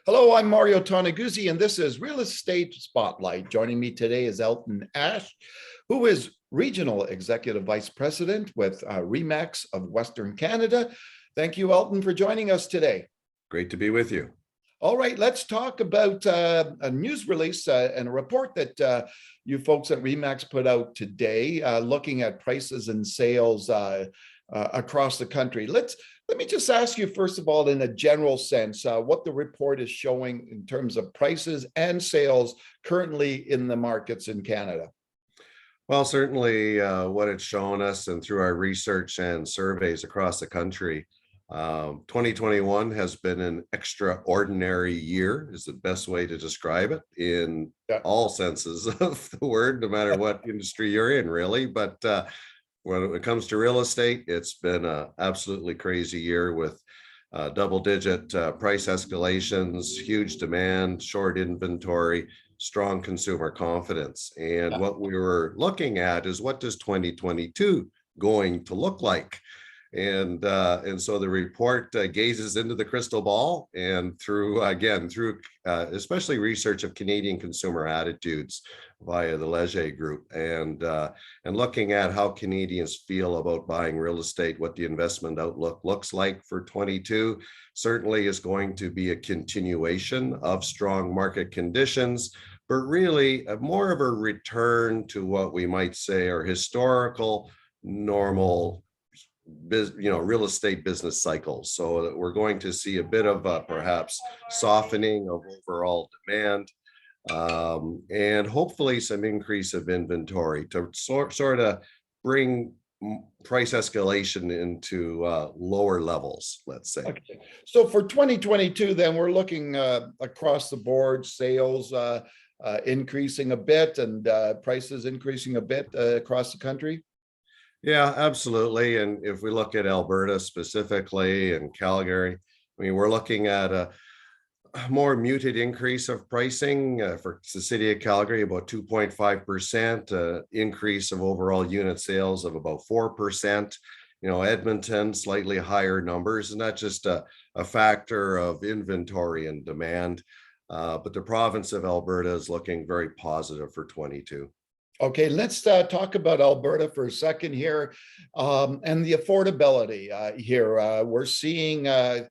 Hello, I'm Mario Toneguzzi, and this is Real Estate Spotlight. Joining me today is Elton Ash, who is Regional Executive Vice President with RENX of Western Canada. Thank you, Elton, for joining us today. Great to be with you. All right, let's talk about a news release and a report that you folks at RENX put out today, looking at prices and sales across the country. Let me just ask you, first of all, in a general sense, what the report is showing in terms of prices and sales currently in the markets in Canada. Well, certainly what it's shown us and through our research and surveys across the country, 2021 has been an extraordinary year is the best way to describe it in all senses of the word, no matter what industry you're in, really. But when it comes to real estate, it's been an absolutely crazy year with double-digit price escalations, huge demand, short inventory, strong consumer confidence. And what we were looking at is, what does 2022 going to look like? And so the report gazes into the crystal ball, and through especially research of Canadian consumer attitudes via the Leger Group, and looking at how Canadians feel about buying real estate, what the investment outlook looks like for 22, certainly is going to be a continuation of strong market conditions, but really more of a return to what we might say are historical, normal real estate business cycles. So that we're going to see a bit of perhaps softening of overall demand, and hopefully some increase of inventory to sort of bring price escalation into lower levels, let's say. Okay. So for 2022, then we're looking across the board, sales increasing a bit and prices increasing a bit across the country. Yeah, absolutely. And if we look at Alberta specifically and Calgary, I mean, we're looking at a more muted increase of pricing for the city of Calgary, about 2.5%, increase of overall unit sales of about 4%. Edmonton, slightly higher numbers, and that's just a factor of inventory and demand. But the province of Alberta is looking very positive for 22. Okay, let's talk about Alberta for a second here, and the affordability here. We're seeing, I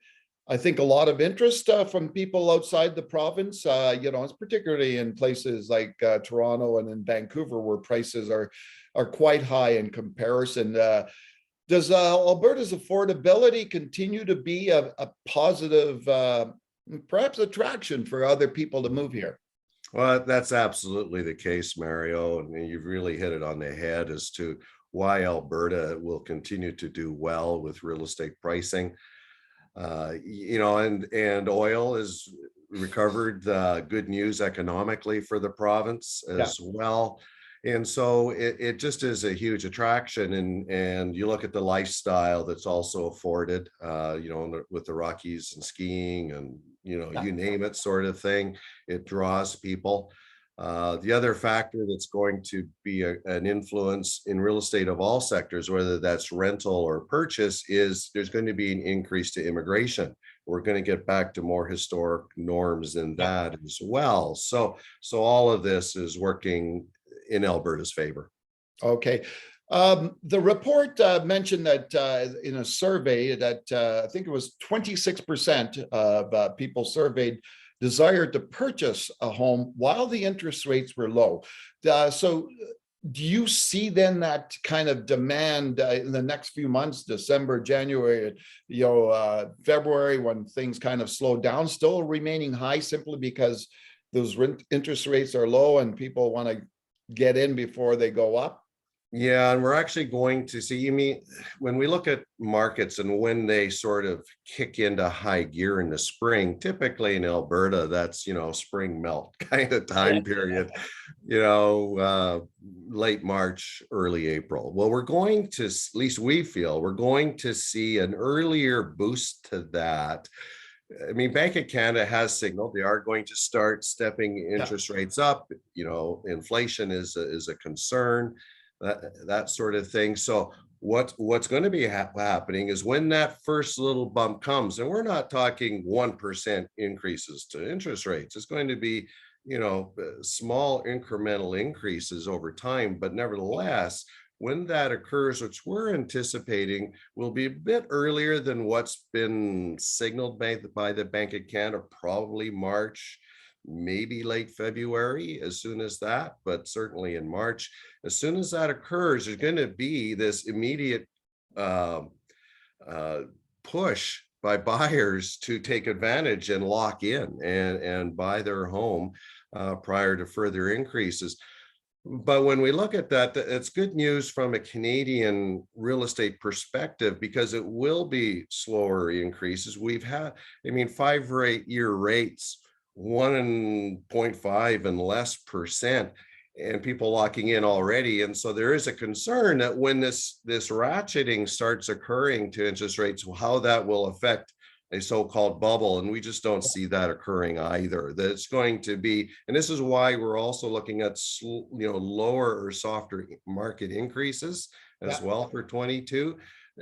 think, a lot of interest from people outside the province. It's particularly in places like Toronto and in Vancouver, where prices are quite high in comparison. Does Alberta's affordability continue to be a positive, perhaps attraction for other people to move here? Well, that's absolutely the case, Mario, and you've really hit it on the head as to why Alberta will continue to do well with real estate pricing. And oil has recovered, good news economically for the province as well. And so it just is a huge attraction, and you look at the lifestyle that's also afforded, with the Rockies and skiing and, you name it, sort of thing. It draws people. The other factor that's going to be an influence in real estate of all sectors, whether that's rental or purchase, is there's going to be an increase to immigration. We're going to get back to more historic norms in that as well. So all of this is working in Alberta's favor. Okay. The report mentioned that in a survey that I think it was 26% of people surveyed desired to purchase a home while the interest rates were low. So do you see then that kind of demand in the next few months, December, January, February, when things kind of slow down, still remaining high simply because those interest rates are low and people want to get in before they go up? Yeah, and we're actually going to see, when we look at markets and when they sort of kick into high gear in the spring, typically in Alberta, that's, spring melt kind of time period, late March, early April. Well, we're going to, at least we feel, we're going to see an earlier boost to that. I mean, Bank of Canada has signaled they are going to start stepping interest rates up. Inflation is a concern, that sort of thing. So what's going to be happening is when that first little bump comes, and we're not talking 1% increases to interest rates. It's going to be, small incremental increases over time, but nevertheless, when that occurs, which we're anticipating will be a bit earlier than what's been signaled by the Bank of Canada, probably March, maybe late February, as soon as that, but certainly in March. As soon as that occurs, there's going to be this immediate push by buyers to take advantage and lock in and buy their home prior to further increases. But when we look at that, it's good news from a Canadian real estate perspective, because it will be slower increases. We've had, 5-year rates, 1.5 and less percent, and people locking in already. And so there is a concern that when this ratcheting starts occurring to interest rates, how that will affect a so-called bubble. And we just don't see that occurring either. That's going to be, and this is why we're also looking at lower or softer market increases as well for 22.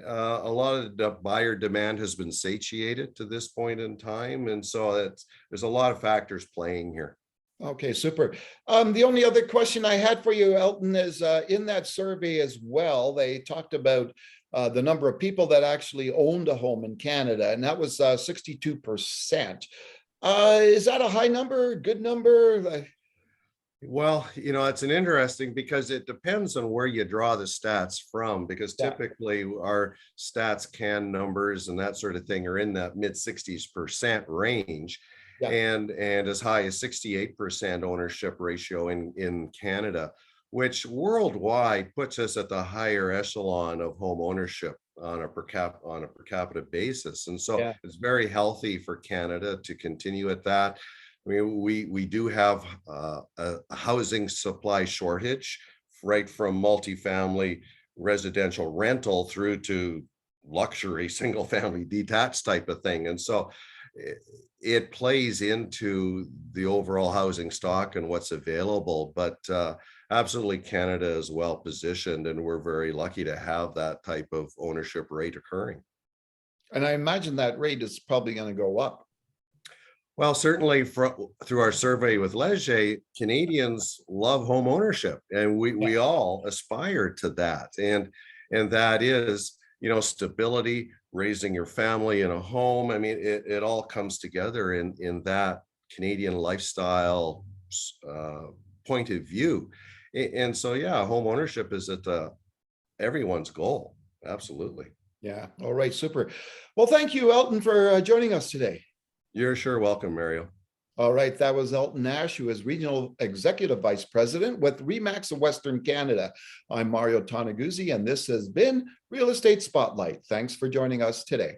A lot of the buyer demand has been satiated to this point in time, and so there's a lot of factors playing here. Okay, super. The only other question I had for you, Elton, is in that survey as well, they talked about the number of people that actually owned a home in Canada, and that was 62%. Is that a high number, good number? Well, it's an interesting, because it depends on where you draw the stats from, because typically our stats can numbers and that sort of thing are in that mid 60% range. And as high as 68% ownership ratio in Canada, which worldwide puts us at the higher echelon of home ownership on a per capita basis. And so it's very healthy for Canada to continue at that. We do have a housing supply shortage, right from multifamily residential rental through to luxury single family detached type of thing. And so it plays into the overall housing stock and what's available, but absolutely Canada is well positioned, and we're very lucky to have that type of ownership rate occurring. And I imagine that rate is probably going to go up. Well, certainly through our survey with Leger, Canadians love home ownership, and we all aspire to that. And that is, stability, raising your family in a home. It all comes together in that Canadian lifestyle point of view. And so, home ownership is at everyone's goal. Absolutely. Yeah. All right. Super. Well, thank you, Elton, for joining us today. You're sure welcome, Mario. All right. That was Elton Ash, who is Regional Executive Vice President with RENX of Western Canada. I'm Mario Toneguzzi, and this has been Real Estate Spotlight. Thanks for joining us today.